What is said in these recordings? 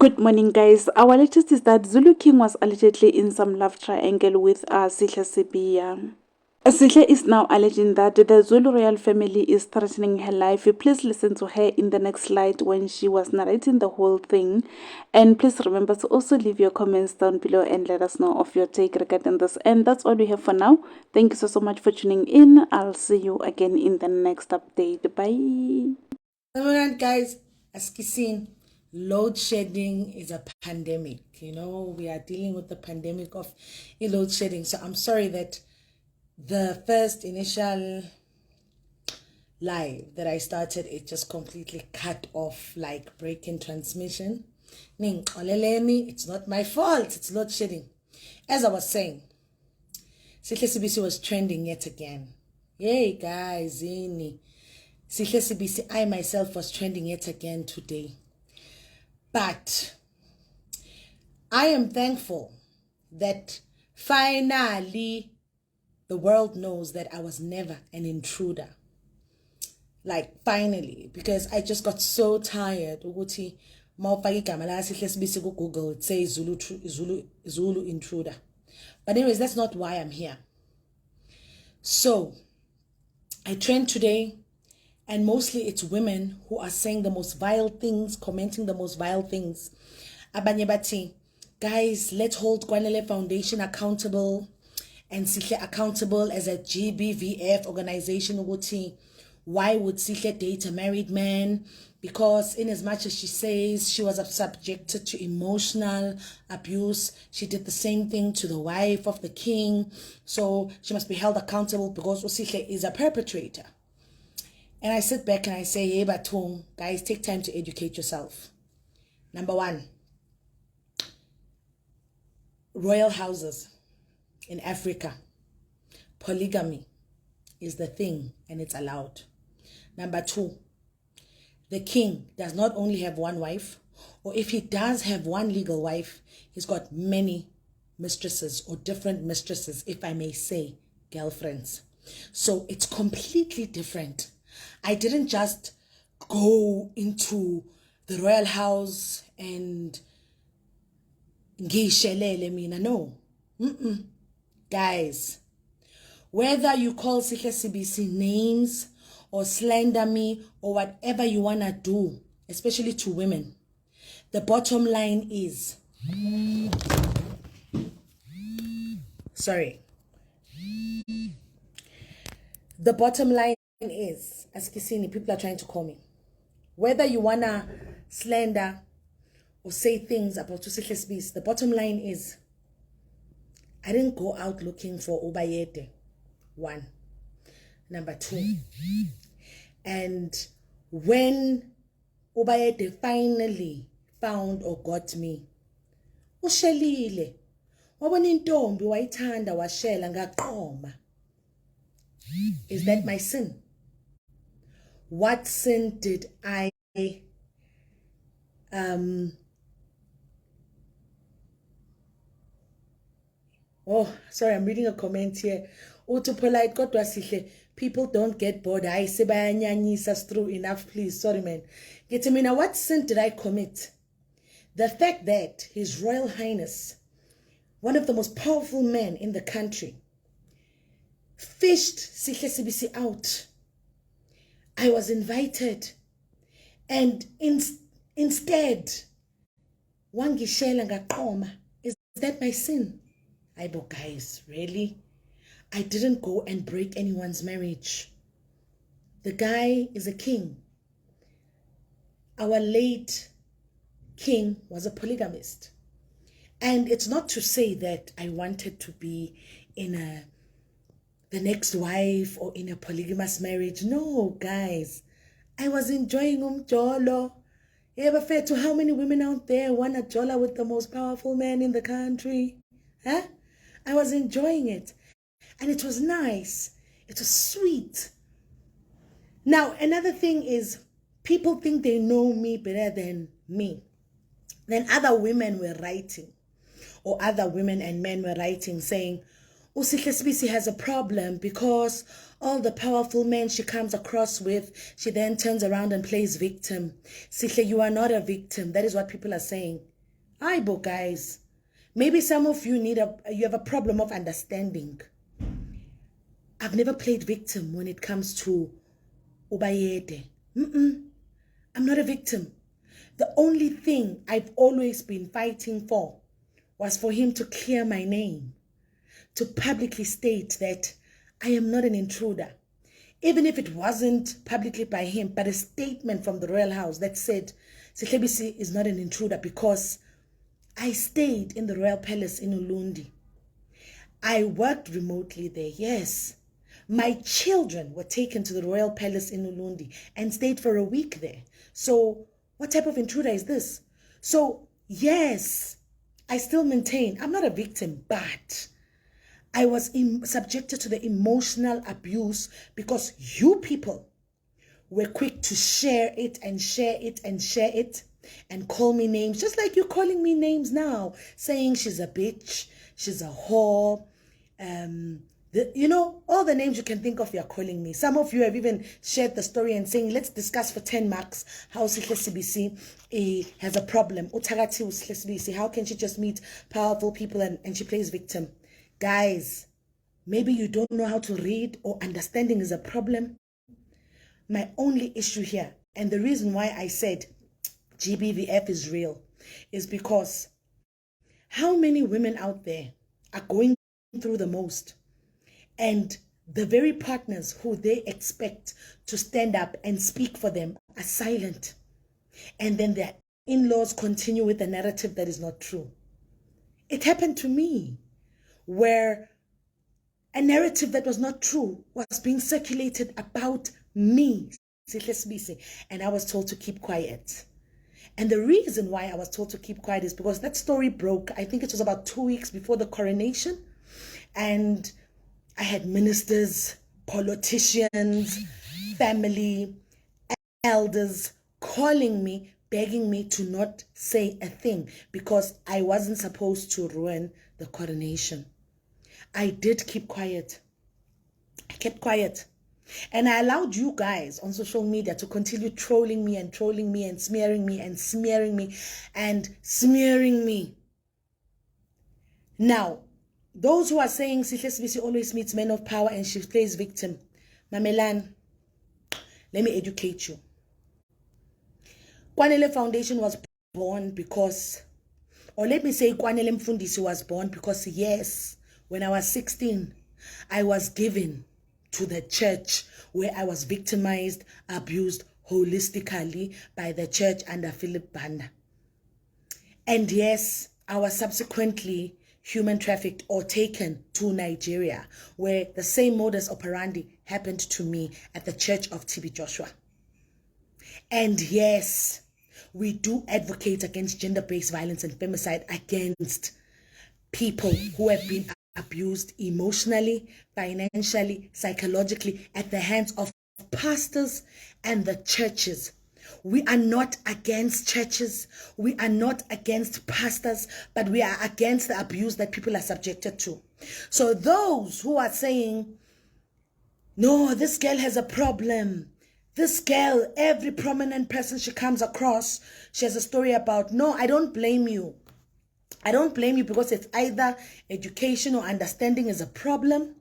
Good morning, guys. Our latest is that Zulu King was allegedly in some love triangle with Sihle Sibisi. Sihle is now alleging that the Zulu royal family is threatening her life. Please listen to her in the next slide when she was narrating the whole thing. And please remember to also leave your comments down below and let us know of your take regarding this. And that's all we have for now. Thank you so much for tuning in. I'll see you again in the next update. Bye. Alright, guys, as you seen, load shedding is a pandemic. We are dealing with the pandemic of load shedding. So I'm sorry that the first initial live that I started, it just completely cut off, like breaking transmission. It's not my fault, it's load shedding. As I was saying, Sihle Sibisi was trending yet again. Yay, guys, Sihle Sibisi, I myself was trending yet again today. But I am thankful that finally the world knows that I was never an intruder. Like, finally, because I just got so tired. Ukuthi mawufaka igama la Sihle Sibisi ku Google, it says Zulu intruder. But anyways, that's not why I'm here. So I trend today, and mostly it's women who are saying the most vile things, commenting the most vile things. Abanye bathi, guys, let's hold Kwanele Foundation accountable and Sihle accountable as a GBVF organization. Ukuthi, why would Sihle date a married man? Because in as much as she says she was subjected to emotional abuse, she did the same thing to the wife of the king. So she must be held accountable because Sihle is a perpetrator. And I sit back and I say, hey, Batung, guys, take time to educate yourself. Number one, royal houses in Africa, polygamy is the thing and it's allowed. Number two, the king does not only have one wife, or if he does have one legal wife, he's got many mistresses or different mistresses, if I may say, girlfriends. So it's completely different. I didn't just go into the royal house and no. Guys, whether you call Sihle Sibisi names or slander me or whatever you want to do, especially to women, the bottom line is, the bottom line is, as Kisini, people are trying to call me. Whether you want to slander or say things about Sihle Sibisi, the bottom line is, I didn't go out looking for Ubayete. One. Number two. And when Ubayete finally found or got me, ushelile. Wabona intombi wayithanda washela ngaqoma. Is that my sin? What sin did I oh, sorry, I'm reading a comment here. Utu polite kodwa Sihle, people don't get bored. I say bayanyanyisa through enough, please. Sorry, man. Get me now. What sin did I commit? The fact that His Royal Highness, one of the most powerful men in the country, fished Sihle Sibisi out. I was invited, and instead, wangishela ngaqoma. Is that my sin? Aibo, guys, really? I didn't go and break anyone's marriage. The guy is a king. Our late king was a polygamist. And it's not to say that I wanted to be in the next wife or in a polygamous marriage. No, guys. I was enjoying umjolo. You ever fair to how many women out there want a jola with the most powerful man in the country? Huh? I was enjoying it. And it was nice. It was sweet. Now, another thing is, people think they know me better than me. Then other women were writing, or other women and men were writing saying, Sihle Sibisi has a problem because all the powerful men she comes across with, she then turns around and plays victim. Sihle, you are not a victim. That is what people are saying. Aibo, guys. Maybe some of you you have a problem of understanding. I've never played victim when it comes to Ubayede. I'm not a victim. The only thing I've always been fighting for was for him to clear my name, to publicly state that I am not an intruder. Even if it wasn't publicly by him, but a statement from the royal house that said Sihle Sibisi is not an intruder because I stayed in the royal palace in Ulundi. I worked remotely there, yes. My children were taken to the royal palace in Ulundi and stayed for a week there. So what type of intruder is this? So yes, I still maintain I'm not a victim, but I was subjected to the emotional abuse because you people were quick to share it and share it and share it and call me names, just like you're calling me names now, saying she's a bitch, she's a whore, you know, all the names you can think of, you're calling me. Some of you have even shared the story and saying, let's discuss for 10 marks how Sihle Sibisi has a problem. Utagati Sihle Sibisi, how can she just meet powerful people and she plays victim? Guys, maybe you don't know how to read or understanding is a problem. My only issue here, and the reason why I said GBVF is real, is because how many women out there are going through the most, and the very partners who they expect to stand up and speak for them are silent, and then their in-laws continue with a narrative that is not true. It happened to me, where a narrative that was not true was being circulated about me, Sihle Sibisi, and I was told to keep quiet. And the reason why I was told to keep quiet is because that story broke, I think it was about 2 weeks before the coronation, and I had ministers, politicians, family, elders calling me, begging me to not say a thing because I wasn't supposed to ruin the coronation. I did keep quiet. I kept quiet. And I allowed you guys on social media to continue trolling me and trolling me and smearing me and smearing me and smearing me. Now, those who are saying Sihle Sibisi always meets men of power and she plays victim, Mamelan, let me educate you. Kwanele Foundation was born because, or let me say Kwanele Mfundisi was born because, yes, when I was 16, I was given to the church where I was victimized, abused holistically by the church under Philip Banda. And yes, I was subsequently human trafficked or taken to Nigeria, where the same modus operandi happened to me at the church of TB Joshua. And yes, we do advocate against gender-based violence and femicide against people who have been abused emotionally, financially, psychologically at the hands of pastors and the churches. We are not against churches. We are not against pastors, but we are against the abuse that people are subjected to. So those who are saying, no, this girl has a problem. This girl, every prominent person she comes across, she has a story about. No, I don't blame you. I don't blame you because it's either education or understanding is a problem.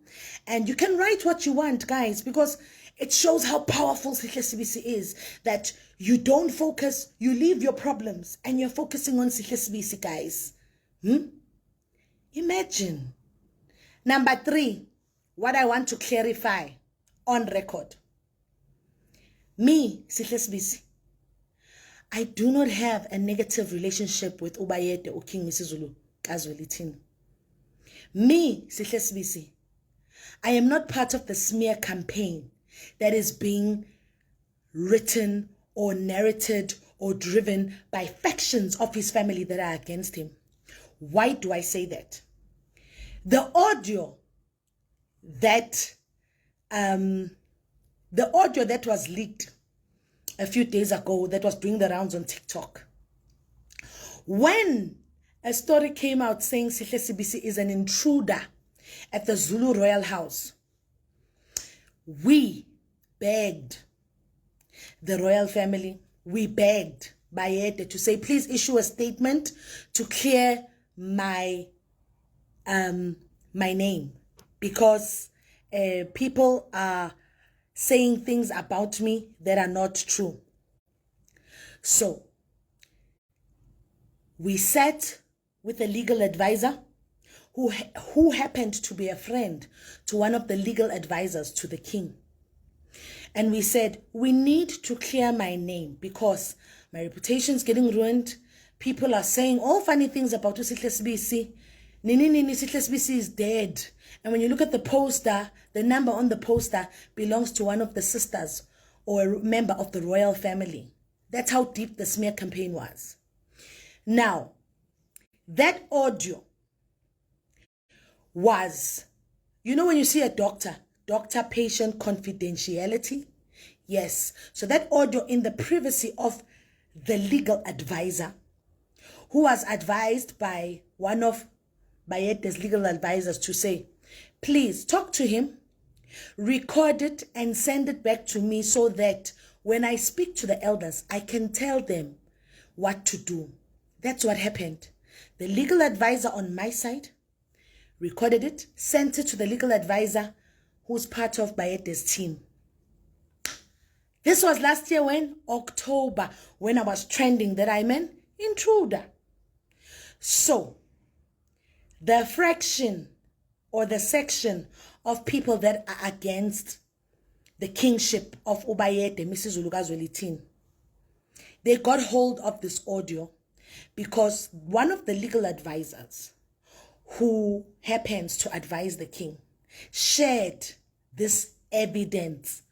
And you can write what you want, guys, because it shows how powerful Sihle Sibisi is, that you don't focus, you leave your problems and you're focusing on Sihle Sibisi, guys. Imagine. Number 3, what I want to clarify on record. Me, Sihle Sibisi, I do not have a negative relationship with Ubayede or King Misizulu Patrick. Me, Sihle Sibisi, I am not part of the smear campaign that is being written or narrated or driven by factions of his family that are against him. Why do I say that? The audio that was leaked a few days ago, that was doing the rounds on TikTok, when a story came out saying Sihle Sibisi is an intruder at the Zulu royal house, we begged the royal family, we begged Bayede to say, please issue a statement to clear my name, because people are saying things about me that are not true. So we sat with a legal advisor who happened to be a friend to one of the legal advisors to the king. And we said, we need to clear my name because my reputation is getting ruined. People are saying all funny things about Sihle Sibisi. Nini Sihle Sibisi is dead. And when you look at the poster, the number on the poster belongs to one of the sisters or a member of the royal family. That's how deep the smear campaign was. Now, that audio was, you know when you see a doctor-patient confidentiality? Yes. So that audio in the privacy of the legal advisor, who was advised by one of Bayede's legal advisors to say, please talk to him, record it and send it back to me so that when I speak to the elders, I can tell them what to do. That's what happened. The legal advisor on my side recorded it, sent it to the legal advisor who's part of Bayede's team. This was last year October, when I was trending that I'm an intruder. So the fraction or the section of people that are against the kingship of Ubayede Misizulu Patrick, they got hold of this audio because one of the legal advisors who happens to advise the king shared this evidence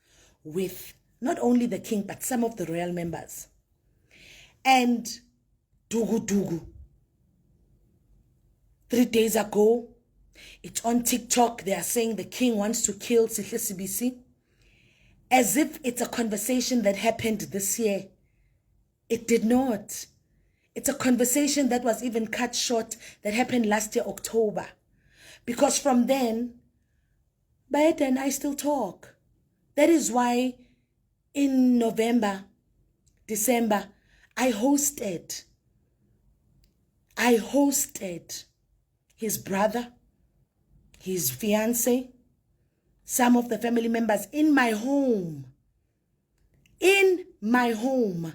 with not only the king, but some of the royal members. And Dugu, 3 days ago, it's on TikTok, they are saying the king wants to kill Sihle Sibisi, as if it's a conversation that happened this year. It did not. It's a conversation that was even cut short, that happened last year, October. Because from then, Bayede and I still talk. That is why in November, December, I hosted his brother, his fiance, some of the family members in my home. In my home.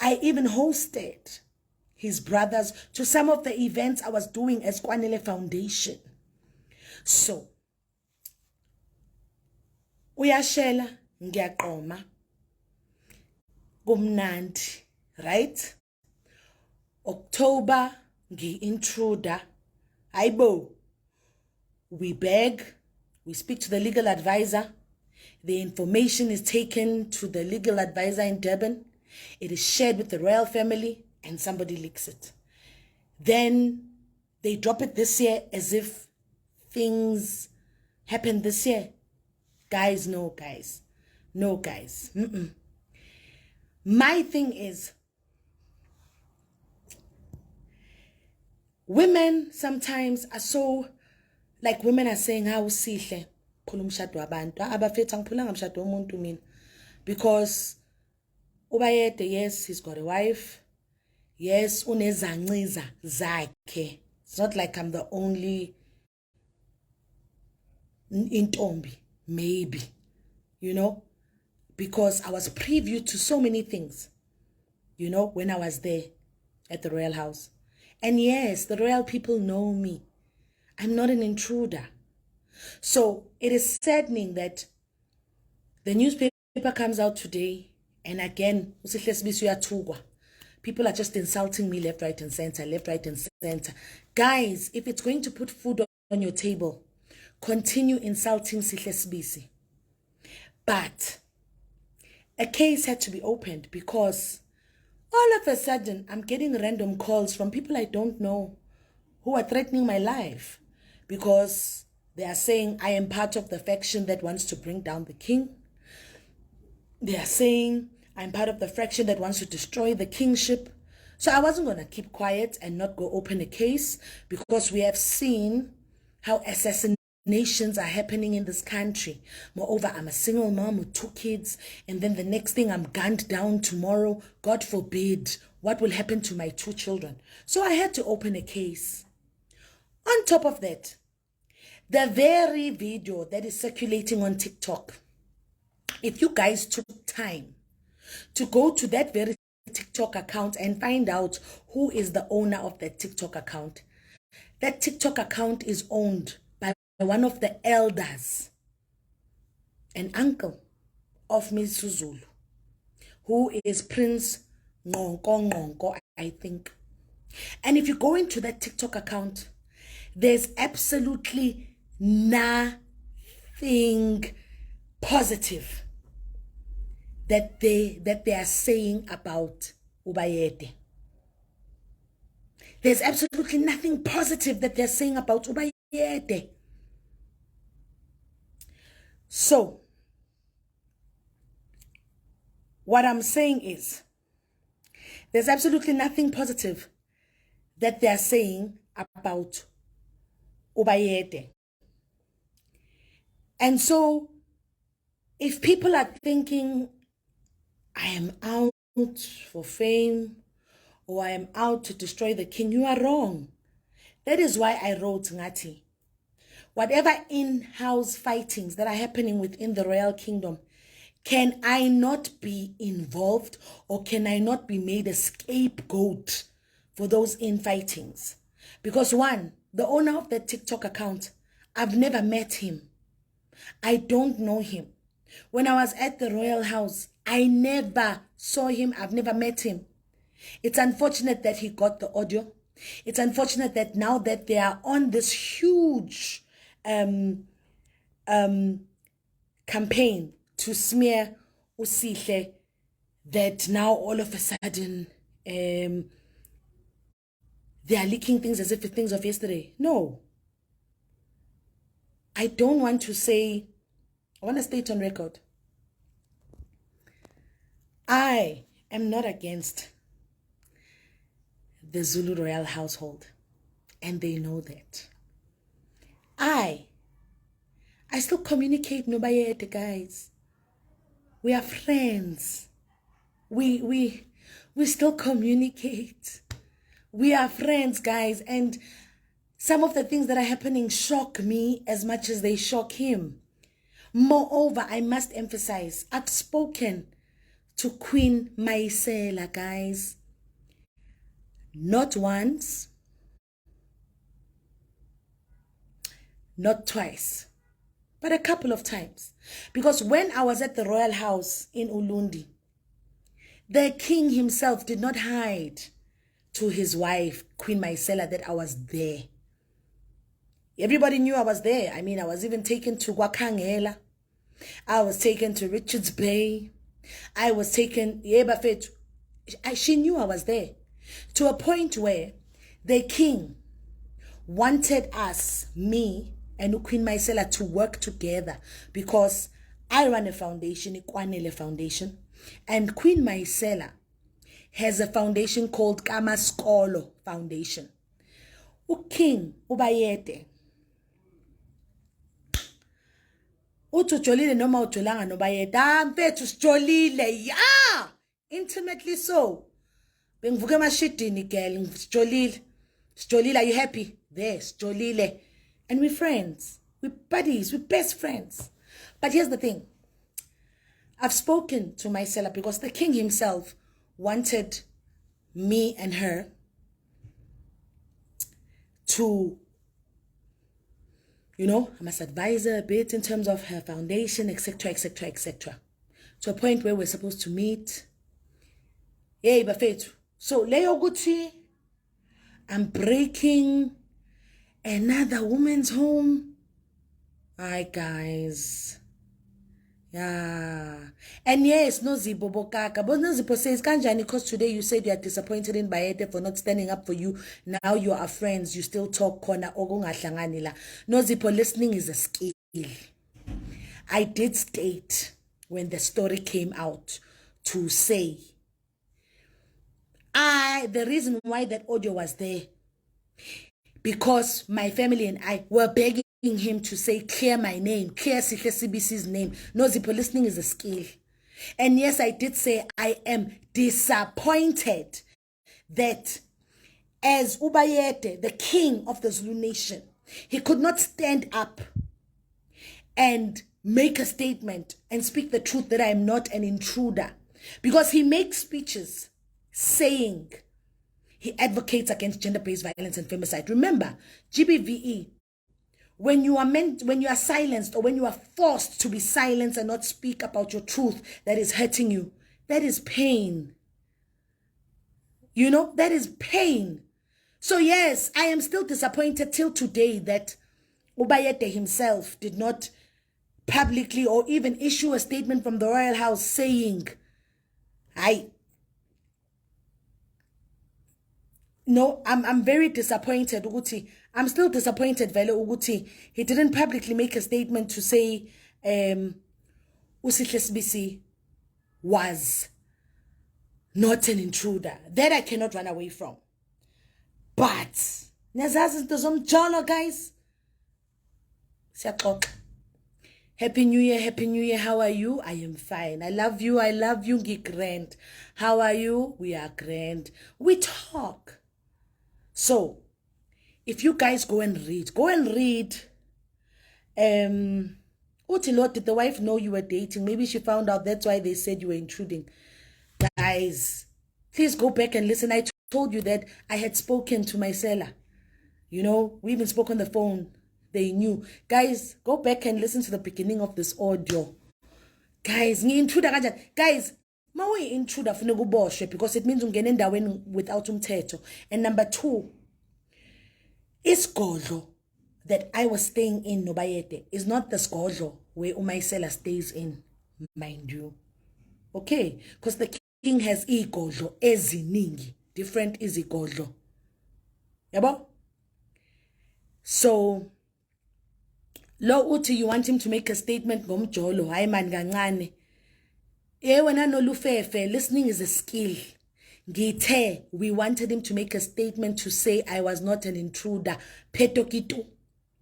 I even hosted his brothers to some of the events I was doing as Kwanele Foundation. So, uyashela ngiyaqoma kumnandi, right? October ngi-intruder. Aibo. We beg, we speak to the legal advisor. The information is taken to the legal advisor in Durban. It is shared with the royal family and somebody leaks it. Then they drop it this year as if things happened this year. Guys, no, guys. No, guys. My thing is, women sometimes are so, like women are saying, how Sihle phula umshado wabantu abafethu angiphulanga umshado womuntu mina, because Ubayede, yes, he's got a wife, yes, unezanciza zakhe. It's not like I'm the only intombi, maybe, you know, because I was privy to so many things, you know, when I was there at the royal house. And yes, the royal people know me. I'm not an intruder. So it is saddening that the newspaper comes out today, and again, Sihle Sibisi uyathukwa. People are just insulting me left, right, and center, left, right, and center. Guys, if it's going to put food on your table, continue insulting Sihle Sibisi. But a case had to be opened because all of a sudden, I'm getting random calls from people I don't know who are threatening my life because they are saying I am part of the faction that wants to bring down the king. They are saying I'm part of the faction that wants to destroy the kingship. So I wasn't going to keep quiet and not go open a case, because we have seen how assassination assassinations are happening in this country. Moreover, I'm a single mom with 2 kids, and then the next thing I'm gunned down tomorrow. God forbid, what will happen to my 2 children? So I had to open a case. On top of that, the very video that is circulating on TikTok, if you guys took time to go to that very TikTok account and find out who is the owner of that TikTok account, that TikTok account is owned by one of the elders, an uncle of Misizulu, who is Prince Ngonko, I think. And if you go into that TikTok account, there's absolutely nothing positive that they are saying about Ubayede. There's absolutely nothing positive that they're saying about Ubayede. So, what I'm saying is, there's absolutely nothing positive that they're saying about Ubayede. And so, if people are thinking, I am out for fame, or I am out to destroy the king, you are wrong. That is why I wrote Ngati. Whatever in-house fightings that are happening within the royal kingdom, can I not be involved, or can I not be made a scapegoat for those infightings? Because one, the owner of that TikTok account, I've never met him. I don't know him. When I was at the royal house, I never saw him. I've never met him. It's unfortunate that he got the audio. It's unfortunate that now that they are on this huge campaign to smear Sihle, that now all of a sudden they are leaking things as if it's things of yesterday. No. I don't want to say, I want to state on record, I am not against the Zulu royal household, and they know that. I still communicate Nobayete, guys. We are friends. We still communicate. We are friends, guys, and some of the things that are happening shock me as much as they shock him. Moreover, I must emphasize, I've spoken to Queen Misizulu, guys. Not once, not twice, but a couple of times. Because when I was at the royal house in Ulundi, the king himself did not hide to his wife, Queen Misizulu, that I was there. Everybody knew I was there. I mean, I was even taken to Wakangela. I was taken to Richards Bay. I was taken, she knew I was there. To a point where the king wanted us, me and Queen Misizulu, to work together, because I run a foundation, Ikwanele Foundation, and Queen Misizulu has a foundation called Kamaskolo Foundation. King Ubayede utujolile noma ujolanga nobayede mfethu sijolile, yeah, intimately so. Bengivuka emashidini girl, sijolile, are you happy? There, sijolile. And we're friends, we're buddies, we're best friends. But here's the thing, I've spoken to Misizulu because the king himself wanted me and her to, I must advise her a bit in terms of her foundation, etc., etc., etc. To a point where we're supposed to meet. Yay, bafethu. So, Leo Gucci, I'm breaking another woman's home. Hi, guys. Yeah. And yes, no Zibo Bokaka. But no Zibo says, Kanjani, because today you said you are disappointed in Bayete for not standing up for you. Now you are friends. You still talk corner. No Zibo, listening is a skill. I did state when the story came out to say, the reason why that audio was there, because my family and I were begging him to say, clear my name, clear Sihle Sibisi's name. No, Zippo, listening is a skill. And yes, I did say I am disappointed that as Ubayete, the king of the Zulu nation, he could not stand up and make a statement and speak the truth that I am not an intruder. Because he makes speeches saying he advocates against gender-based violence and femicide. Remember, GBVE, when you are silenced, or when you are forced to be silenced and not speak about your truth that is hurting you, that is pain. You know, that is pain. So yes, I am still disappointed till today that Ubayete himself did not publicly or even issue a statement from the Royal House saying, I'm very disappointed, Uguti. I'm still disappointed, Vele Uguti. He didn't publicly make a statement to say Sihle Sibisi was not an intruder. That I cannot run away from. But, guys. Happy New Year, Happy New Year. How are you? I am fine. I love you, grand. How are you? We are grand. We talk. So, if you guys go and read. Uti Lord, did the wife know you were dating? Maybe she found out, that's why they said you were intruding. Guys, please go back and listen. I told you that I had spoken to my seller. You know, we even spoke on the phone. They knew. Guys, go back and listen to the beginning of this audio. Guys, guys, mawe intruder funa kuboshwe because it means ungena endaweni without umthetho. And number 2, isigodlo that I was staying in Nobayete is not the sgodlo where Umaisela stays in, mind you. Okay, because the king has igodlo eziningi, different izigodlo. Yabo? So lo uthi you want him to make a statement ngomjolo, hayi man kancane. Wena no lufefe, listening is a skill. Ngithe, we wanted him to make a statement to say I was not an intruder. Petokitu.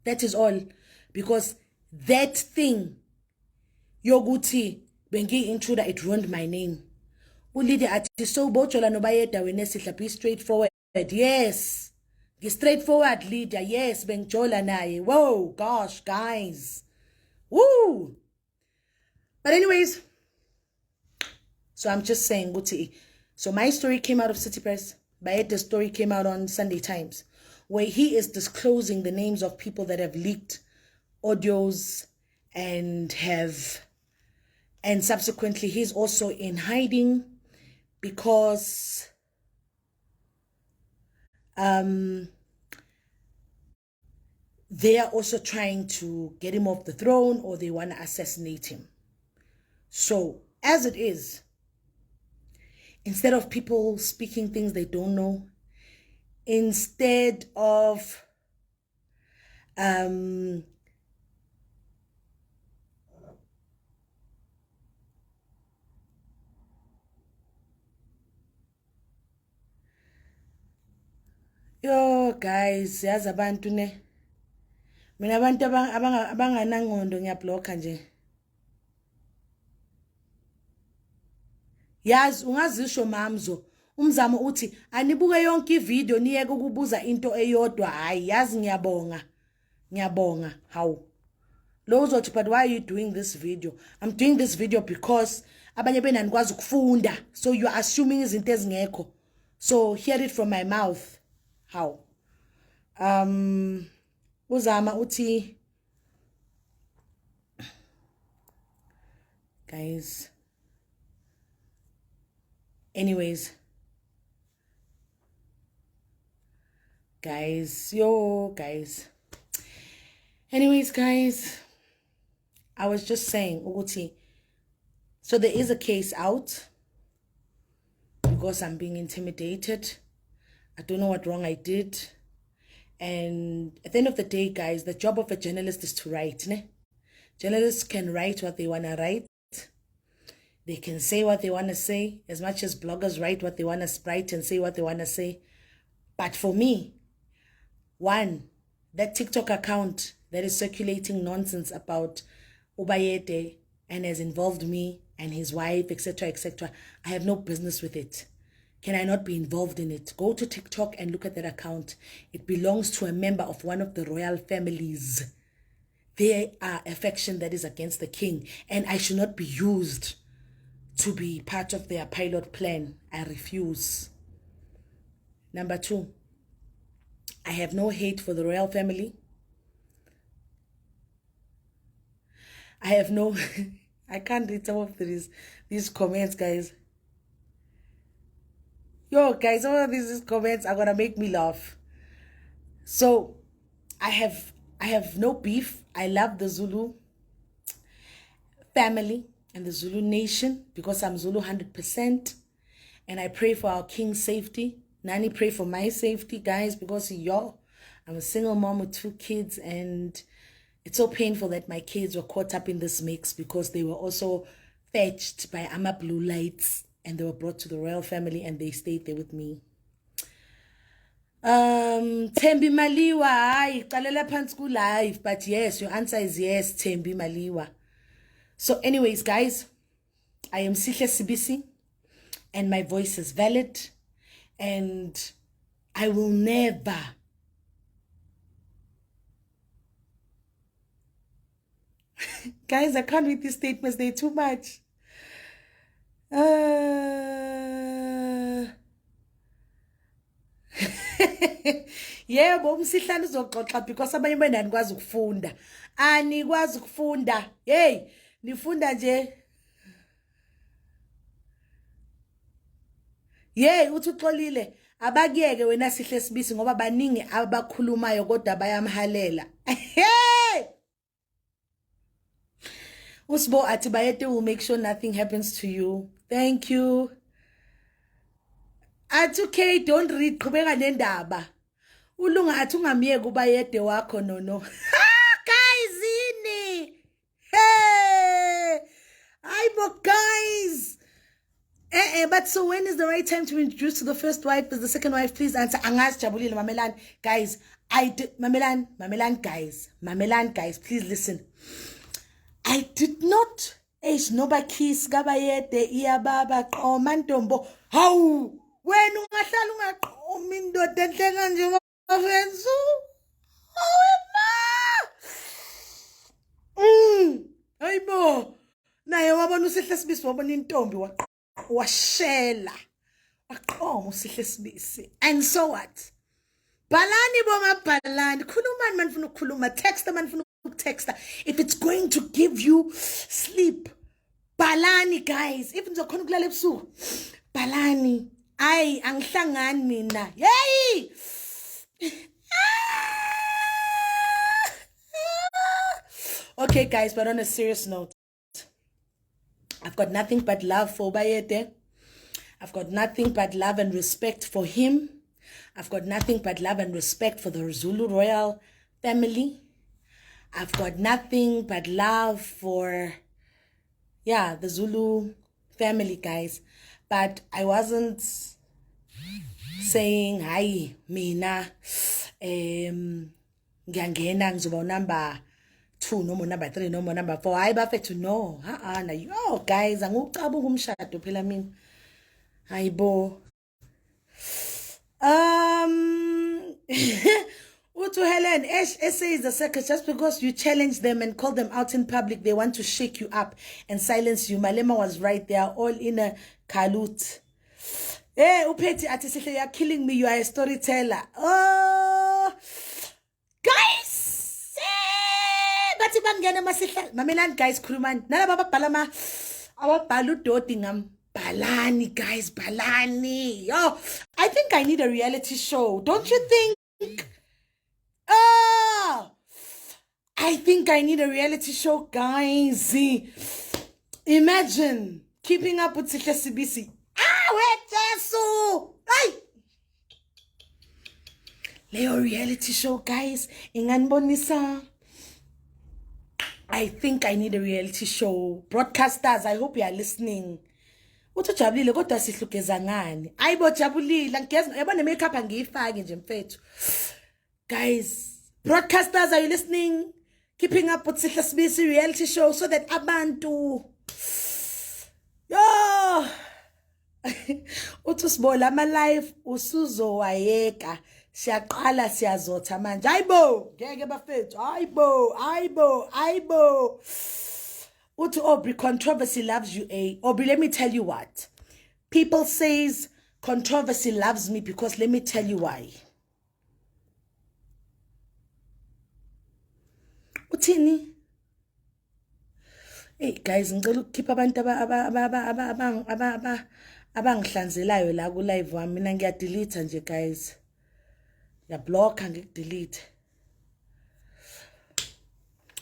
That is all. Because that thing, yoguti, bengi intruder, it ruined my name. Ulidi ati so bochola no bayeda wenesihla, be straightforward. Yes. Straightforward leader. Yes, benjola naye. Whoa, gosh, guys. Woo. But anyways, so I'm just saying, Guti. So my story came out of City Press. Bayeda's story came out on Sunday Times, where he is disclosing the names of people that have leaked audios and subsequently he's also in hiding because they are also trying to get him off the throne, or they want to assassinate him. So as it is, instead of people speaking things they don't know, instead of yo guys, yazi abantu ne mina abantu abanganangqondo ngiyabhlocka nje. Yazi ungazisho mamzo umzamo uthi anibuke yonke ivideo niyeke ukubuza into eyodwa. Hayi, yazi ngiyabonga. How lo uzothi, but why are you doing this video? I'm doing this video because abanye bena nikwazi ukufunda, so you are assuming izinto ezingekho. So hear it from my mouth. How uzama uthi, guys, anyways, guys, anyways, guys, I was just saying, Uguti, so there is a case out because I'm being intimidated. I don't know what wrong I did. And at the end of the day, guys, the job of a journalist is to write. Ne? Journalists can write what they want to write. They can say what they want to say, as much as bloggers write what they want to write and say what they want to say. But for me, one, that TikTok account that is circulating nonsense about Ubayete and has involved me and his wife, etc., etc., I have no business with it. Can I not be involved in it? Go to TikTok and look at that account. It belongs to a member of one of the royal families. They are a faction that is against the king, and I should not be used to be part of their pilot plan. I refuse. Number 2, I have no hate for the royal family. I have no, I can't read some of these comments, guys. Yo, guys, some of these comments are gonna make me laugh. So, I have no beef. I love the Zulu family and the Zulu nation because I'm Zulu 100%. And I pray for our king's safety. Nani, pray for my safety, guys, because I'm a single mom with 2 kids, and it's so painful that my kids were caught up in this mix because they were also fetched by Ama Blue Lights and they were brought to the royal family and they stayed there with me. Tembi Maliwa, hayi qalela phansi ku live, but yes, your answer is yes, Tembi Maliwa. So anyways, guys, I am Sihle Sibisi and my voice is valid, and I will never guys, I can't read these statements, they're too much. Yebo, umsihlanu uzoxoxa because abanye bena anikwazi ukufunda. Anikwazi ukufunda. Hey, nifunda nje. Hey, uthi uxolile. Abakuyeke wena Sihle Sibisi ngoba baningi abakhulumayo kodwa bayamhalela. Hey! Usbo athi Bayete will make sure nothing happens to you. Thank you. Athi okay, don't read, qhubeka nendaba. Ulunga athi ungamiyeke uBayede wakho no. Guys, ini. Hey! Aibo guys. But so when is the right time to introduce to the first wife? Is the second wife? Please answer. Angas Jabulile Mamelan. Guys, Mamelan guys, please listen. I did not noba kiss Gabayete iya baba mantombo. How? When ungahlala ungaqomi indoda enhle kanje ngofensu? Hayibo. Naye wabona uSihle Sibisi wabona intombi washela. Waqoma uSihle Sibisi. And so what? Balani boma balani. Khuluma manifuna ukukhuluma. Text manifuna ukutext. If it's going to give you sleep. Balani guys. Even though khona ukulala ebusuku. Balani. Ay, angihlangani mina. Yay! Okay guys, but on a serious note, I've got nothing but love for Bayete. I've got nothing but love and respect for him. I've got nothing but love and respect for the Zulu royal family. I've got nothing but love for, the Zulu family, guys. But I wasn't saying, hi, mina, ngiyangena ngizoba number 2, no more number 3, no more number 4. Hayi bafethu no. Na yo guys, angucabuka umshado phela mina. Hayibo. Utu Helen, SA is the second. Just because you challenge them and call them out in public, they want to shake you up and silence you. Malema was right. They are all in a kalut. Hey, Upeti Atisihle, you're killing me. You are a storyteller. Oh, guys. Bati bangena masihla. Mamelan guys, Kruman. Nala baba palama. Our balu dotingam. Balani, guys, Balani. Oh, I think I need a reality show. Don't you think? Oh, I think I need a reality show, guys. Imagine keeping up with Sihle Sibisi. Wait, so. Ay! Leo reality show, guys. Inganbonisa. I think I need a reality show. Broadcasters, I hope you are listening. Utujabulile kodwa sihlukeza ngani? Ayibo jabulile ngiyeza yabona makeup angiyifaki nje mfethu. Guys, broadcasters, are you listening? keeping up with Sihle Sibisi reality show so that abantu yo uthi sibola ama live usuzowayeka siyaqala siyazotha manje hayibo ngeke bafethu hayibo uthi Aubrey controversy loves you Aubrey, let me tell you what people says controversy loves me because let me tell you why. Uthini? Hey guys, ngicela ukukhipha abantu abangihlanzelayo la ku live wami mina ngiyadelete nje guys. Ngiyablocker ngikudelete.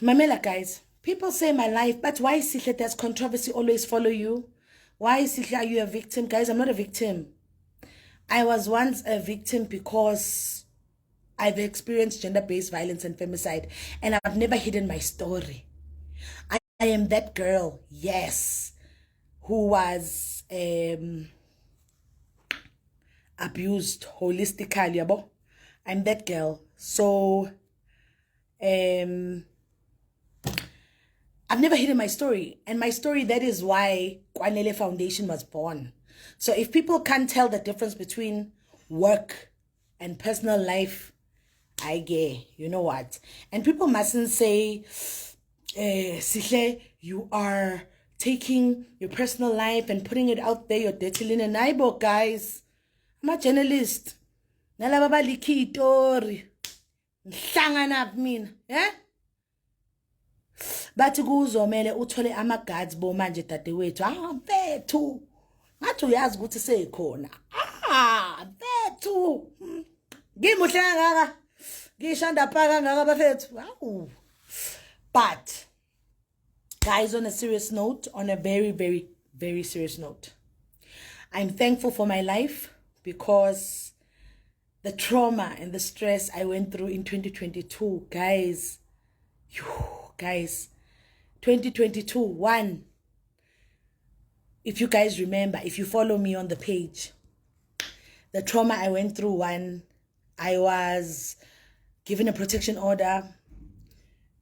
Mamela guys, people say my life, but why Sihle does controversy always follow you? Why Sihle are you a victim? Guys, I'm not a victim. I was once a victim because I've experienced gender-based violence and femicide, and I've never hidden my story. I am that girl, yes, who was abused holistically, yabo. I'm that girl. So, I've never hidden my story, and my story, that is why Kwanele Foundation was born. So if people can't tell the difference between work and personal life, I get, you know what? And people mustn't say, Sihle, you are taking your personal life and putting it out there, you're dirty linen. Aibo, guys. I'm a journalist. Nalababa liki itori. Nhlangana mina, eh? Bathi kuzomela uthole ama-guards bo manje dadewethu. Mfethu. Ngathi uyazi ukuthi sekhona. Mfethu. Ngimuhle kangaka. Ngishanda pha kangaka bafethu. Awu. But guys, on a serious note, on a very, very, very serious note, I'm thankful for my life because the trauma and the stress I went through in 2022, guys, 2022, one, if you guys remember, if you follow me on the page, the trauma I went through, one, I was given a protection order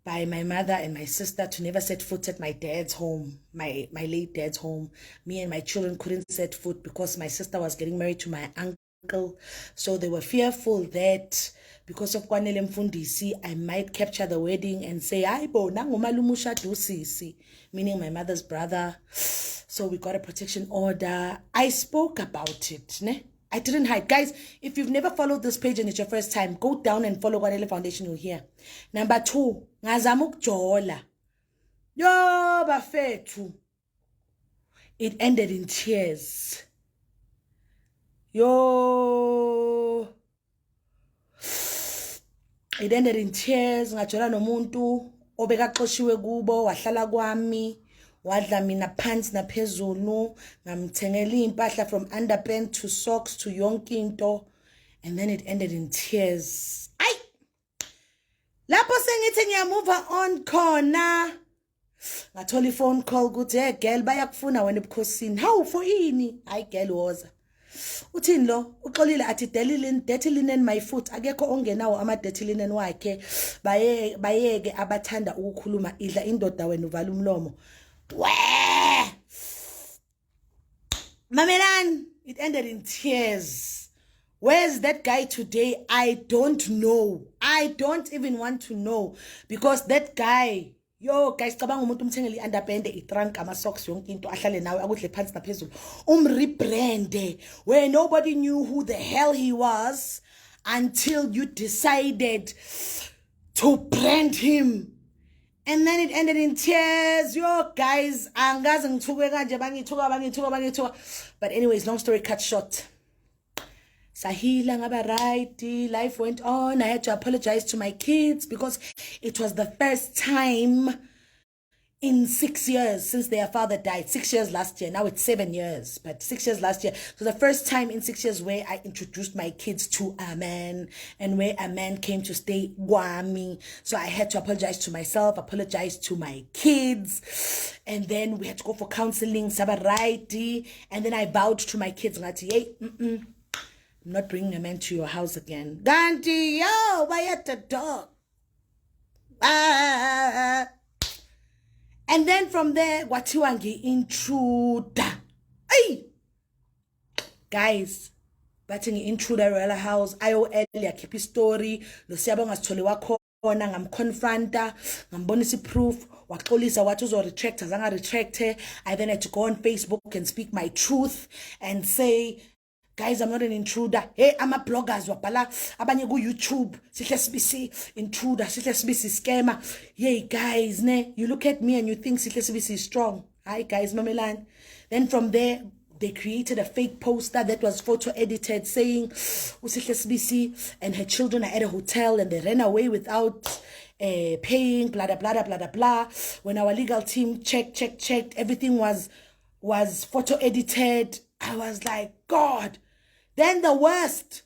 by my mother and my sister to never set foot at my dad's home, my late dad's home. Me and my children couldn't set foot because my sister was getting married to my uncle. So they were fearful that because of Kwanele Mfundisi, I might capture the wedding and say, Aibo, nangumalumusha dusisi, meaning my mother's brother. So we got a protection order. I spoke about it, ne? I didn't hide. Guys, if you've never followed this page and it's your first time, go down and follow Kwanele Foundation, you'll hear. Number 2, ngazamuk jola. Yo, bafethu. It ended in tears. Yo. It ended in tears. Ngajola nomuntu obekaxoshiwe kubo wahlala kwami. Wadla mina pants naphezulu, ngamthengela impahla from underpants to socks to yonke into, and then it ended in tears. Ay! Lapho sengithi ngiyamove on khona. Ngathola iphone call kuthi hey girl bayakufuna wena ebukhosini. Hawu for ini? Hayi girl woza. Uthini lo? Uxolile athi dirty linen my foot. Akekho ongenawo ama dirty linen wakhe. Bayeke abathanda ukukhuluma idla indoda wena uvala umlomo. Mamelan, it ended in tears. Where's that guy today? I don't know. I don't even want to know because that guy, yo guys, cabanga umuntu umthengele underpants, itrunk, ama socks, yonke into ahlale nawe akudle phansi naphezulu. Rebrande where nobody knew who the hell he was until you decided to brand him. And then it ended in tears. Yo, guys, but anyways, long story cut short. Sahila ngaba right, life went on. I had to apologize to my kids because it was the first time in 6 years since their father died. 6 years last year. Now it's 7 years, but 6 years last year. So the first time in 6 years where I introduced my kids to a man and where a man came to stay with me. So I had to apologize to myself, apologize to my kids. And then we had to go for counseling, sabaraiti. And then I vowed to my kids, hey, I'm not bringing a man to your house again. Ganti, yo, why at the dog? And then from there, kwathiwa ngi-intruder. Hey! Guys, bathi ngi-intruder Royal House, IOL yakhipha istory, lo Siyabonga Sithole wakhona, ngamconfronta, ngambonisa i-proof, waxolisa wathi uzo-retract, azange retracte. I then had to go on Facebook and speak my truth and say, guys, I'm not an intruder. Hey, I'm a bloggers wabhala abanye ku YouTube. Sihle Sibisi intruder, Sihle Sibisi scammer. Hey guys, ne, you look at me and you think Sihle Sibisi is strong. Hi guys, Mamelan. Then from there, they created a fake poster that was photo edited saying Sihle Sibisi and her children are at a hotel and they ran away without paying, blah, blah, blah, blah, blah, blah. When our legal team checked, everything was photo edited. I was like, God. Then the worst,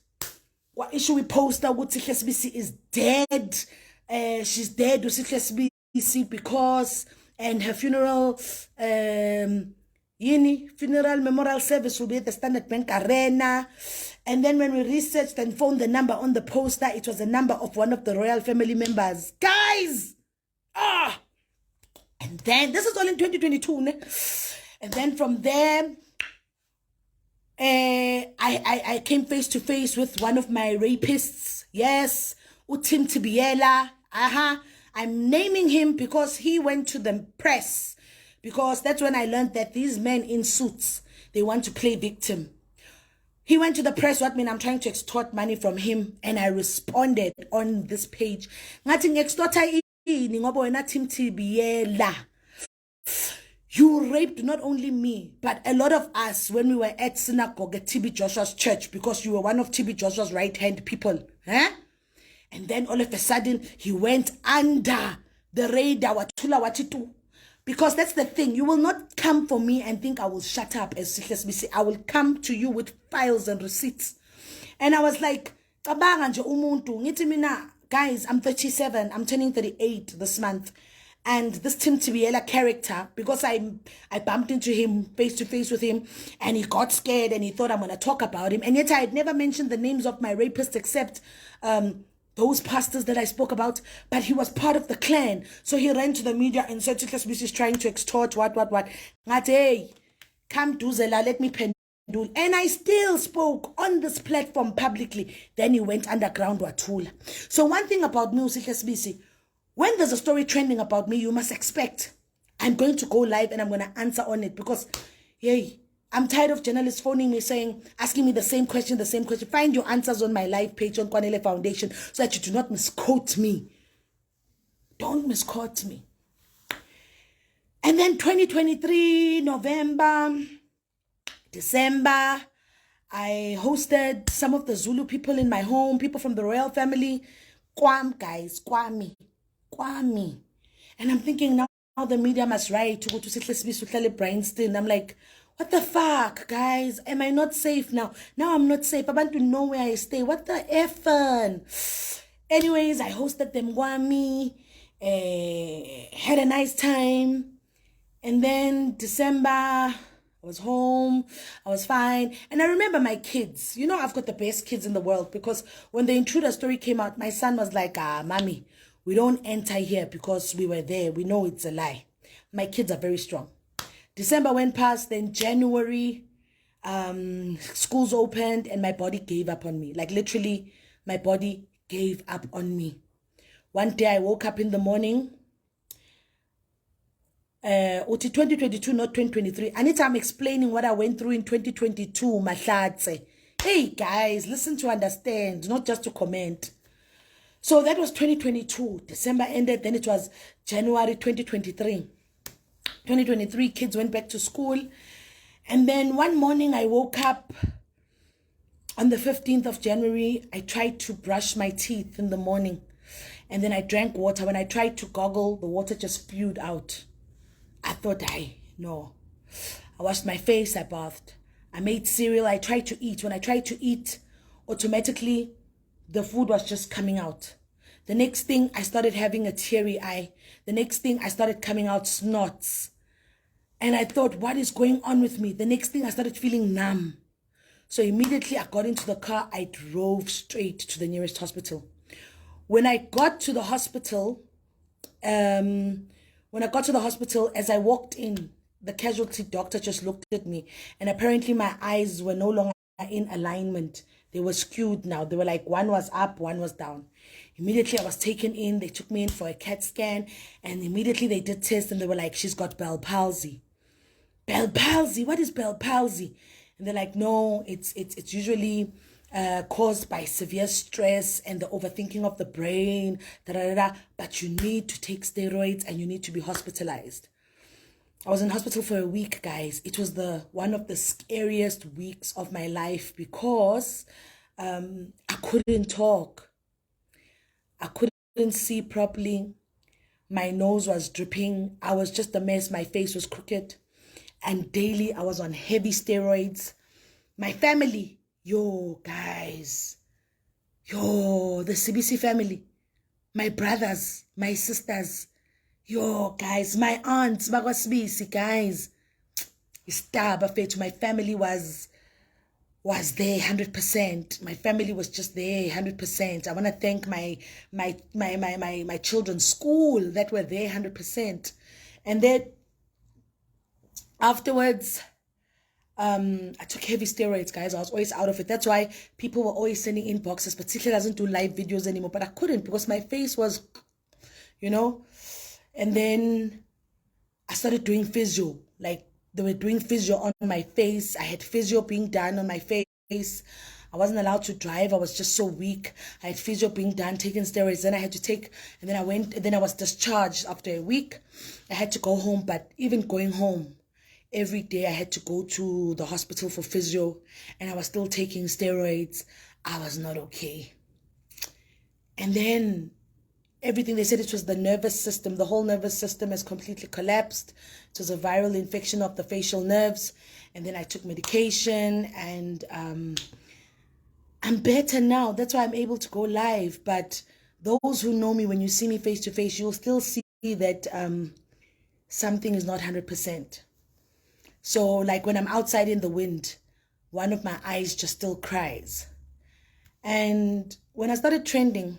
what issue we post out, Sihle Sibisi is dead. She's dead with Sihle Sibisi because, and her funeral, funeral memorial service will be at the Standard Bank Arena. And then when we researched and found the number on the poster, it was the number of one of the royal family members. Guys! And then, this is all in 2022, ne? And then from there, I came face to face with one of my rapists. Yes, Utim Tibiela. I'm naming him because he went to the press. Because that's when I learned that these men in suits, they want to play victim. He went to the press, what mean I'm trying to extort money from him, and I responded on this page. Ngathi extorta ini ngoba wena Tim Tibiela. You raped not only me, but a lot of us when we were at synagogue at TB Joshua's church because you were one of TB Joshua's right-hand people. And then all of a sudden, he went under the radar. Because that's the thing. You will not come for me and think I will shut up as Sihle Sibisi. I will come to you with files and receipts. And I was like, guys, I'm 37. I'm turning 38 this month. And this Tim Tibiela character, because I bumped into him face to face with him, and he got scared and he thought I'm going to talk about him. And yet I had never mentioned the names of my rapists except those pastors that I spoke about. But he was part of the clan. So he ran to the media and said, Sihle Sibisi is trying to extort, what. Ngathi, hey, come to Zela, let me pendule. And I still spoke on this platform publicly. Then he went underground, Watula. So one thing about me, Sihle Sibisi, when there's a story trending about me, you must expect I'm going to go live and I'm going to answer on it because, yay, I'm tired of journalists phoning me asking me the same question. Find your answers on my live page on Kwanele Foundation so that you do not misquote me. Don't misquote me. And then 2023, November, December, I hosted some of the Zulu people in my home, people from the royal family. Guys, Kwami. And I'm thinking now the media must write to go to Sihle Sibisi uhlale Bryanston. I'm like, what the fuck, guys? Am I not safe now? Now I'm not safe. I want to know where I stay. What the effing? Anyways, I hosted them Gwami. Had a nice time. And then December, I was home. I was fine. And I remember my kids. You know, I've got the best kids in the world because when the intruder story came out, my son was like, mommy, we don't enter here because we were there. We know it's a lie. My kids are very strong. December went past, then January, schools opened and my body gave up on me. Like literally, my body gave up on me. One day I woke up in the morning. 2022, not 2023. Anita, I'm explaining what I went through in 2022, Mahlatse. Hey guys, listen to understand, not just to comment. So that was 2022. December ended, then it was January 2023. 2023, kids went back to school. And then one morning I woke up on the 15th of January. I tried to brush my teeth in the morning. And then I drank water. When I tried to goggle, the water just spewed out. I thought, no. I washed my face, I bathed. I made cereal, I tried to eat. When I tried to eat, automatically, the food was just coming out. The next thing, I started having a teary eye. The next thing, I started coming out snorts. And I thought, what is going on with me? The next thing, I started feeling numb. So immediately, I got into the car. I drove straight to the nearest hospital. When I got to the hospital, When I got to the hospital, as I walked in, the casualty doctor just looked at me, and apparently my eyes were no longer in alignment. They were skewed now. They were like one was up, one was down. Immediately I was taken in. They took me in for a CAT scan, and immediately they did tests, and they were like, she's got Bell palsy. Bell palsy? What is Bell palsy? And they're like, no, it's usually caused by severe stress and the overthinking of the brain, da, da, da, da, but you need to take steroids and you need to be hospitalized. I was in hospital for a week, guys. It was one of the scariest weeks of my life because I couldn't talk. I couldn't see properly. My nose was dripping. I was just a mess. My face was crooked. And daily I was on heavy steroids. My family, yo, guys, yo, the Sibisi family, my brothers, my sisters, yo, guys, my aunts, Sibisi, guys, my family was there 100%. My family was just there 100%. I want to thank my children's school that were there 100%. And then afterwards, I took heavy steroids, guys. I was always out of it. That's why people were always sending inboxes, but Sihle doesn't do live videos anymore. But I couldn't because my face was, and then I started doing physio. Like they were doing physio on my face. I had physio being done on my face. I wasn't allowed to drive. I was just so weak. I had physio being done, taking steroids. Then I had to take, and then I was discharged after a week. I had to go home, but even going home, every day I had to go to the hospital for physio, and I was still taking steroids. I was not okay. And then everything, they said it was the nervous system. The whole nervous system has completely collapsed. It was a viral infection of the facial nerves. And then I took medication, and I'm better now. That's why I'm able to go live. But those who know me, when you see me face to face, you'll still see that something is not 100%. So like when I'm outside in the wind, one of my eyes just still cries. And when I started trending,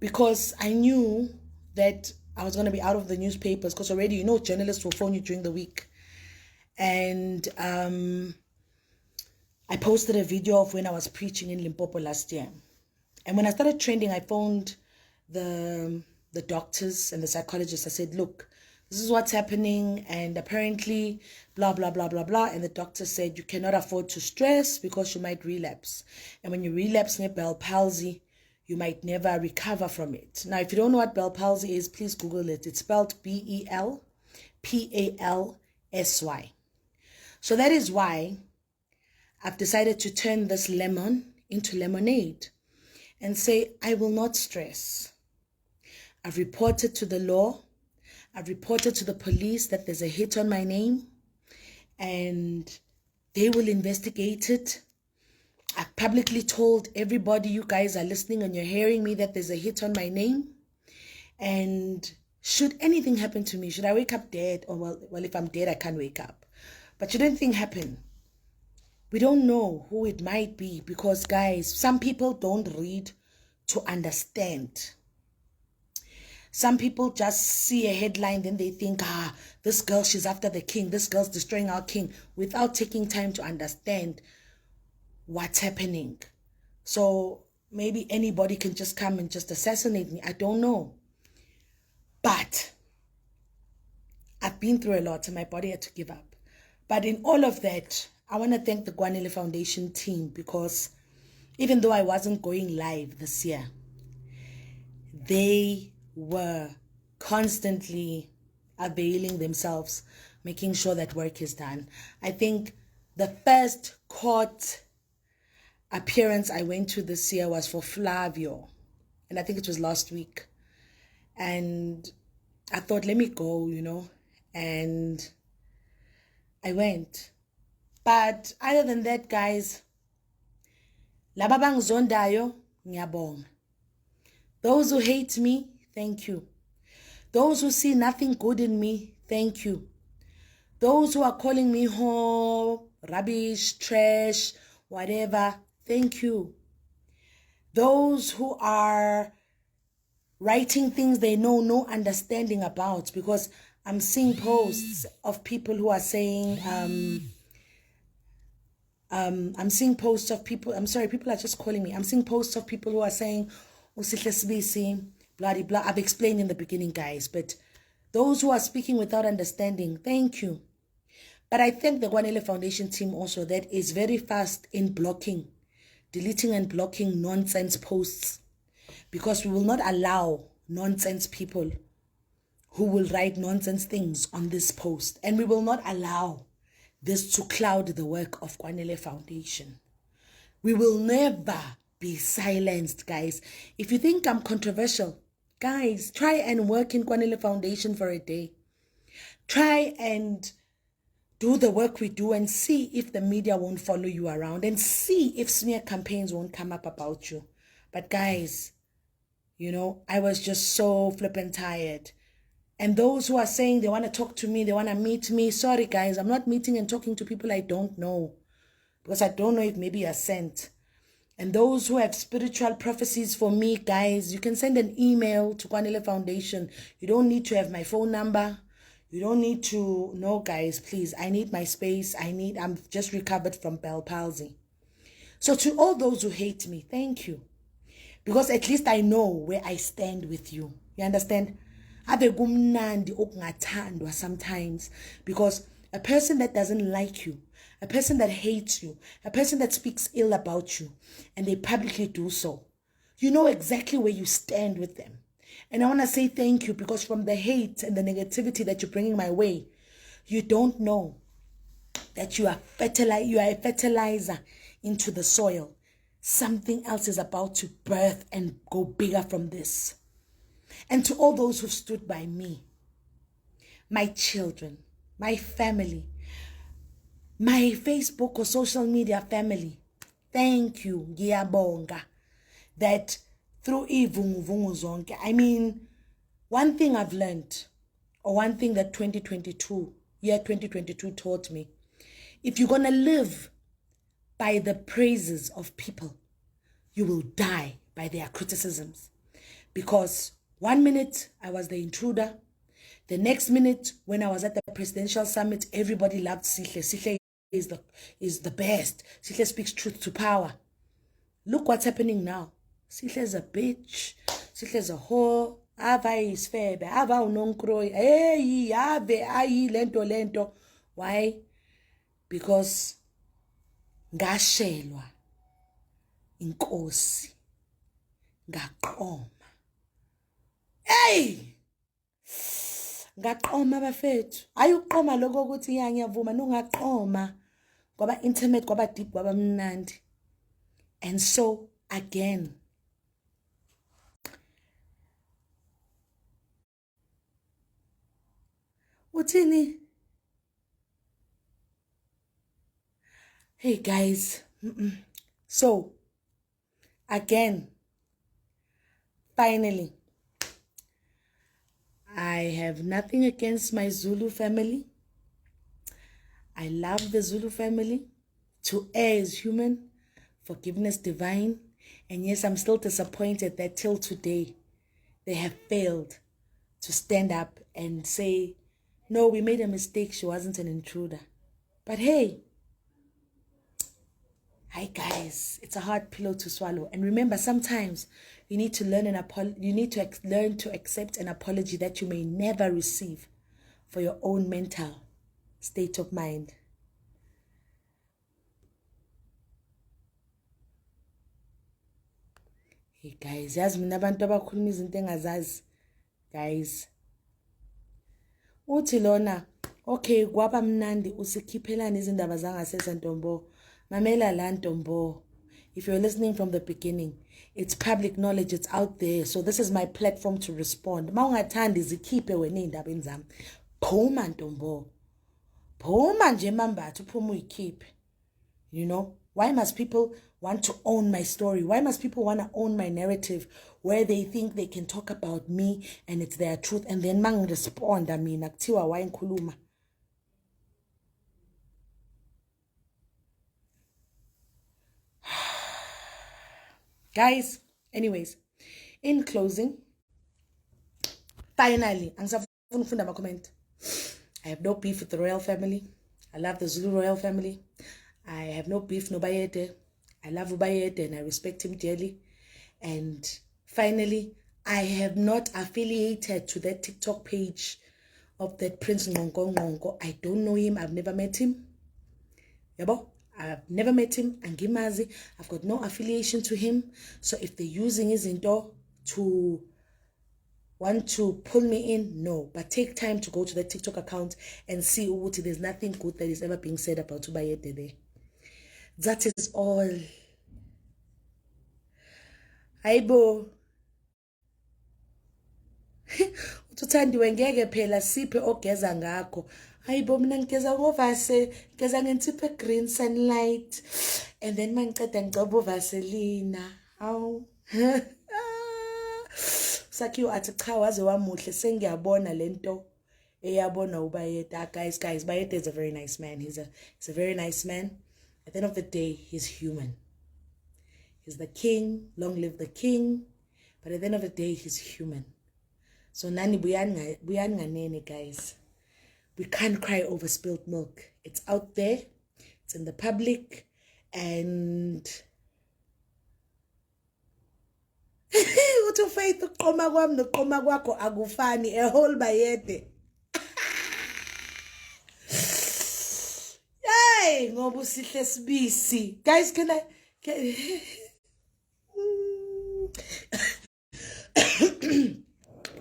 because I knew that I was going to be out of the newspapers, because already, journalists will phone you during the week. And I posted a video of when I was preaching in Limpopo last year. And when I started trending, I phoned the doctors and the psychologists. I said, look, this is what's happening, and apparently blah, blah, blah, blah, blah. And the doctor said, you cannot afford to stress because you might relapse. And when you relapse in Bell palsy, you might never recover from it. Now, if you don't know what Bell palsy is, please Google it. It's spelled BELPALSY. So that is why I've decided to turn this lemon into lemonade and say, I will not stress. I've reported to the law. I've reported to the police that there's a hit on my name, and they will investigate it. I've publicly told everybody, you guys are listening and you're hearing me, that there's a hit on my name. And should anything happen to me, should I wake up dead, or well, if I'm dead, I can't wake up. But should anything happen, we don't know who it might be, because guys, some people don't read to understand. Some people just see a headline, then they think, this girl, she's after the king. This girl's destroying our king, without taking time to understand what's happening. So maybe anybody can just come and just assassinate me. I don't know. But I've been through a lot and my body had to give up. But in all of that, I want to thank the Kwanele Foundation team, because even though I wasn't going live this year, they were constantly availing themselves, making sure that work is done. I think the first court appearance I went to this year was for Flavio, and I think it was last week. And I thought, let me go, and I went. But other than that, guys, laba bangizondayo, ngiyabonga. Those who hate me, thank you. Those who see nothing good in me, thank you. Those who are calling me rubbish, trash, whatever, thank you. Those who are writing things they know no understanding about, because I'm seeing posts of people who are saying, I'm seeing posts of people, I'm sorry, people are just calling me. I'm seeing posts of people who are saying, Sihle Sibisi, blah, blah, blah. I've explained in the beginning, guys, but those who are speaking without understanding, thank you. But I thank the Kwanele Foundation team also that is very fast in blocking, deleting and blocking nonsense posts, because we will not allow nonsense people who will write nonsense things on this post. And we will not allow this to cloud the work of Kwanele Foundation. We will never be silenced, guys. If you think I'm controversial, guys, try and work in Kwanele Foundation for a day. Try and do the work we do and see if the media won't follow you around, and see if smear campaigns won't come up about you. But guys, you know, I was just so flippin' tired. And those who are saying they want to talk to me, they want to meet me, sorry guys, I'm not meeting and talking to people I don't know, because I don't know if maybe you're sent. And those who have spiritual prophecies for me, guys, you can send an email to Kwanele Foundation. You don't need to have my phone number. You don't need to, no guys, please, I need my space. I'm just recovered from bell palsy. So to all those who hate me, thank you. Because at least I know where I stand with you. You understand? Ave kumnandi okungathandwa sometimes, because a person that doesn't like you, a person that hates you, a person that speaks ill about you, and they publicly do so, you know exactly where you stand with them. And I want to say thank you, because from the hate and the negativity that you're bringing my way, you don't know that you are a fertilizer into the soil. Something else is about to birth and go bigger from this. And to all those who stood by me, my children, my family, my Facebook or social media family, thank you, ngiyabonga, that through ivunguvungu zonke. I mean, one thing I've learned, or one thing that 2022 taught me, if you're gonna live by the praises of people, you will die by their criticisms. Because 1 minute I was the intruder, the next minute when I was at the presidential summit, everybody loved Sihle. Sihle is the best. Sihle speaks truth to power. Look what's happening now. Sihle is a bitch. Sihle is a whore. Ava is febe. Ava unonkroi. Hey, ave ayi lento. Why? Because ngashelwa inkosi ngaqoma. Hey, ngaqoma bafethu. Ayuqoma lokho ukuthi ya ngiyavuma, nongaqoma kwaba intimate, kwaba deep, kwaba mnandi. And so again, uthini? Hey guys, so again, finally, I have nothing against my Zulu family. I love the Zulu family. To err is human, forgiveness divine. And yes, I'm still disappointed that till today, they have failed to stand up and say, no, we made a mistake, she wasn't an intruder. But hey, hi guys, it's a hard pillow to swallow. And remember, sometimes you need to learn learn to accept an apology that you may never receive for your own mental state of mind. Hey guys, yazi mina abantu abakhuluma izinto engazazi, guys. Uthi lona, okay, kwaba mnandi usikhiphelana izindaba zangasese Ntombo. Mamela la Ntombo. If you're listening from the beginning, it's public knowledge, it's out there. So this is my platform to respond. Ma ungathandi zikhiphe wena indaba zami. Phuma Ntombo. Phuma nje mambathu phuma uyikhiphe. You know, why must people want to own my story? Why must people want to own my narrative where they think they can talk about me and it's their truth? And then mang respond, I mean, aktiwa wa nkuluma. Guys, anyways, in closing, Finally, comment. I have no beef with the royal family. I love the Zulu royal family. I have no beef, no Bayete. I love Ubayete and I respect him dearly. And finally, I have not affiliated to that TikTok page of that Prince Ngongo Ngongo. I don't know him. I've never met him. Yabo? I've never met him. Angimazi. I've got no affiliation to him. So if they're using his into to want to pull me in, no. But take time to go to the TikTok account and see Uti. There's nothing good that is ever being said about Ubayete there. That is all. Aibo. Uthandiwe ngeke phela siphe ogeza ngakho. Hayibo mina ngigeza ngovase, ngigeza ngensiphe green sunlight. And then mangiceda ngiceba uvaselina. Aw. Sakhiwo athi cha waze wamuhle sengiyabona lento eyabona uBayede. Guys, Bayede is a very nice man. He's a very nice man. At the end of the day, he's human. He's the king, long live the king. But at the end of the day, he's human. So nani buyanganene, guys. We can't cry over spilled milk. It's out there. It's in the public. And uthi faith uqoma kwami noqoma kwakho akufani, a whole Bayede. Yay, ngoba usihle sibisi. Guys, can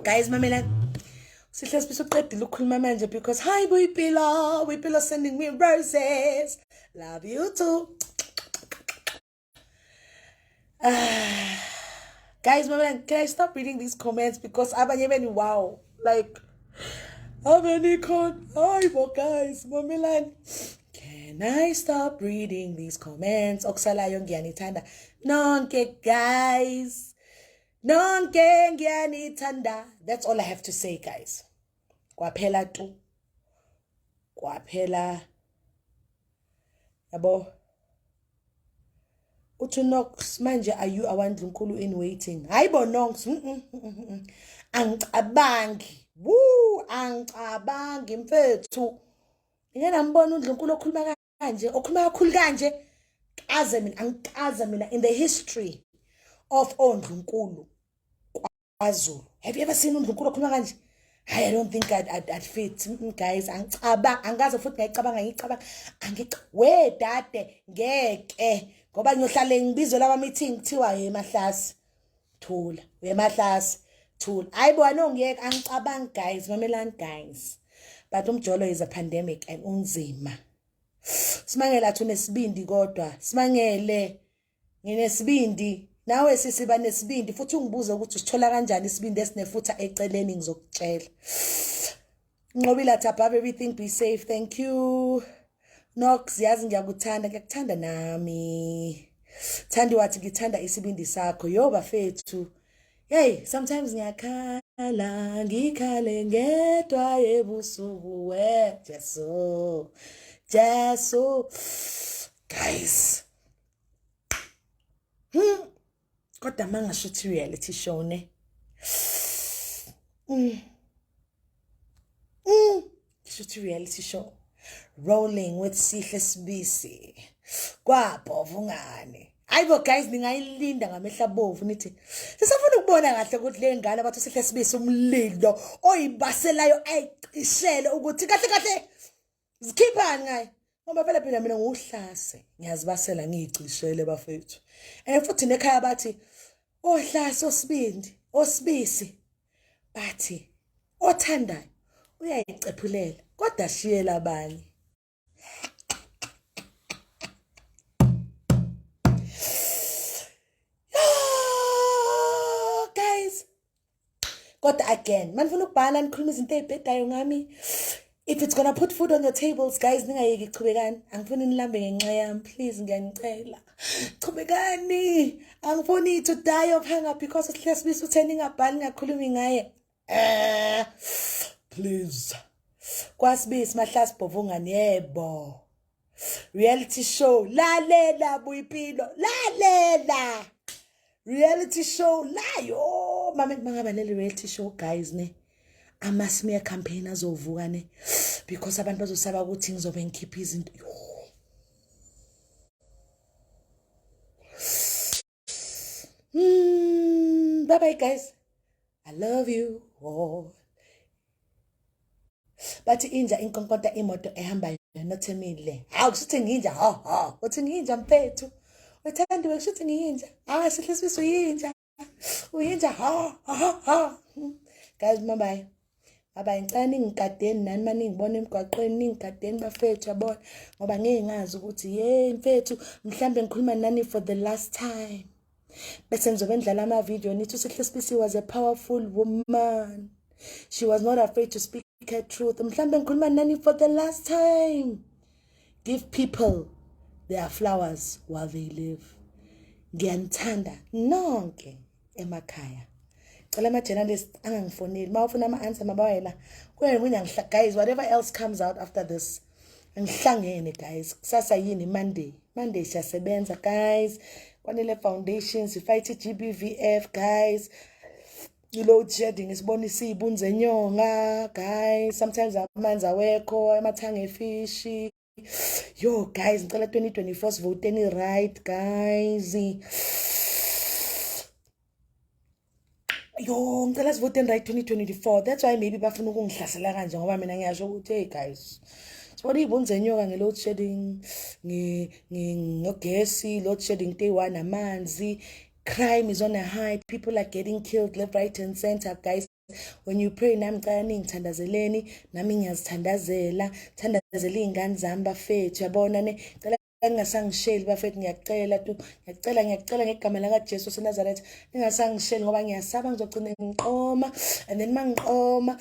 guys, mamela Sihle Sibisi uqedile ukukhuluma manje because hi Boypilo sending me roses. Love you too. Guys, mamela, can I stop reading these comments because abanye beni wow, like abanye guys, mamela, can I stop reading these comments? Okusalayo ngiyanithanda nonke guys. Nonke ngiyanithanda. That's all I have to say, guys. Kwaphela tu. Kwaphela. Yabo. Uthi Nox manje are you awandlunkulu in waiting? Hayibo Nox. Angicabangi. Woo, angicabangi mfethu. Ngeke ngambona uNdlunkulu okhuluma kanje, okhuluma kakhulu kanje. Angikaze mina in the history of oNdlunkulu kwaZulu. Have you ever seen uNdlunkulu okhuluma kanje? I don't think I'd fit. Guys, angaze futhi ngicabanga we dade ngeke ngoba ngiyohlale ngibizwe laba meeting kuthiwa yemahlasi thula yemahlasi thula. Hayibo anongiyeke angicabanga guys, mamelani guys. But umjolo is a pandemic and unzima. Simangela athi unesibindi kodwa simangele nginesibindi nawe sisiba nesibindi futhi ungibuza ukuthi usithola kanjani isibindi esinefutha eceleni ngizokutshela. Nqobile athi above everything be safe, thank you. Nox yazi ngiyakuthanda nami. Thandi wathi ngithanda isibindi sakho yo bafethu. Hey, sometimes ngiyakhala ngikhale ngedwa ebusuku we Jesu. Guys. Kodwa mangashuthi reality show ne. Shoot reality show. Rolling with Sihle Sibisi. Kwabhovu ngane. Hayibo guys ningayilinda ngamehla abovu nithi. Sisafuna ukubona kahle ukuthi le ngane abathi Sihle Sibisi umlilo oyibaselayo ayicishele ukuthi kahle zikhiphani ngaye. Ngoba phela mina nguhlase ngiyazibasela ngicishele bafethu. Futhi nekhaya bathi ohlase osibisi bathi othandayo uyayicephulela kodwa shiyela abanye. Guys, kodwa again manifuna ukubhala nikhuluma izinto ezibhedayo ngami. If it's gonna put food on your tables, guys, ningayeki chubekani. Angifuni nilambe ngenxa yami, please ngiyanicela. Chubekani. Angifuni to die of hunger because Sihle Sibisi uthe ningabhali ngakhulumi ngaye. Please. Kwasibisi mahlasi bhovu ngani yebo. Reality show. Lalela Boypilo. Lalela. Reality show. Layo. Mama mangaba le reality show guys ne. ama-smear campaign azovuka ne, because abantu bazosaba ukuthi ngizobe ngikhipha izinto. Bye bye guys, I love you all. Bathi inja inkonkota imoto ehambayo nothemile. Hawu kushuthi ngiyinja, ha uthi ngiyinja mfethu. Wethandiwe kushuthi ngiyinja. Sihle Sibisi uyinja. Uyinja, ha. Guys, bye bye. Ngicela ningigadeni nani uma ningibona emgwaqweni ningigadeni bafethu yabona, ngoba ngeke ngazi ukuthi mfethu mhlambe ngikhuluma nani for the last time. Bese ngizobe ndlala ama-video nithi Sihle Sibisi was a powerful woman. She was not afraid to speak her truth. Mhlambe ngikhuluma nani for the last time. Give people their flowers while they live. Ngiyanithanda nonke emakhaya. Cela ama-journalists angangifoneli. Mawufuna ama-answer mabawela. Guys, whatever else comes out after this. Ngihlangene guys. Kusasa yini Monday. Monday siyasebenza guys. Kwanele foundations, fight GBVF guys. Load shedding isibonisa izibunze nyonga guys. Sometimes amanzi awekho, amathanga efishi. Yo guys, ngicela 2024 vote right guys. Yo, ngicela sivote right 2024. That's why maybe bafuna ukungihlasela kanje ngoba mina ngiyasho ukuthi hey guys. Sibona izibunze nyoka nge load shedding, ngogesi, load shedding day 1 amanzi. Crime is on a high. People are getting killed left, right and center guys. When you pray nami ngicela ningithandazeleni, nami ngiyazithandazela. Thandazela izingane zami bafethu yabona ne. Ngicela ningasangisheli bafethu, ngiyacela ngegama lika Jesu seNazaretha, ningasangisheli ngoba ngiyasaba ngizogcina ngiqoma, and then mangiqoma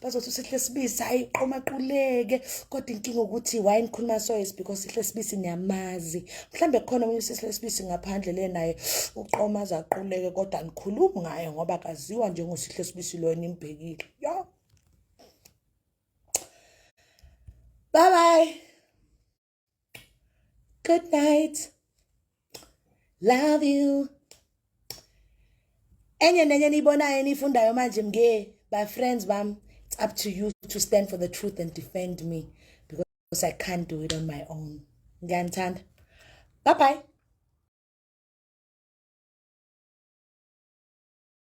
bazothi Sihle Sibisi hayi qoma quleke, kodwa inkinga ukuthi why ngikhuluma so is because Sihle Sibisi niyamazi. Mhlambe khona umuntu Sihle Sibisi ngaphandle le naye uqoma azaquleke, kodwa nikhuluma ngaye ngoba kaziwa njengosihle Sibisi lo nimbhekile. Yo, bye bye, good night, love you. Enye nenye nibonayo nifundayo manje my friends bam, it's up to you to stand for the truth and defend me, because I can't do it on my own. Ngiyanithanda. Bye bye.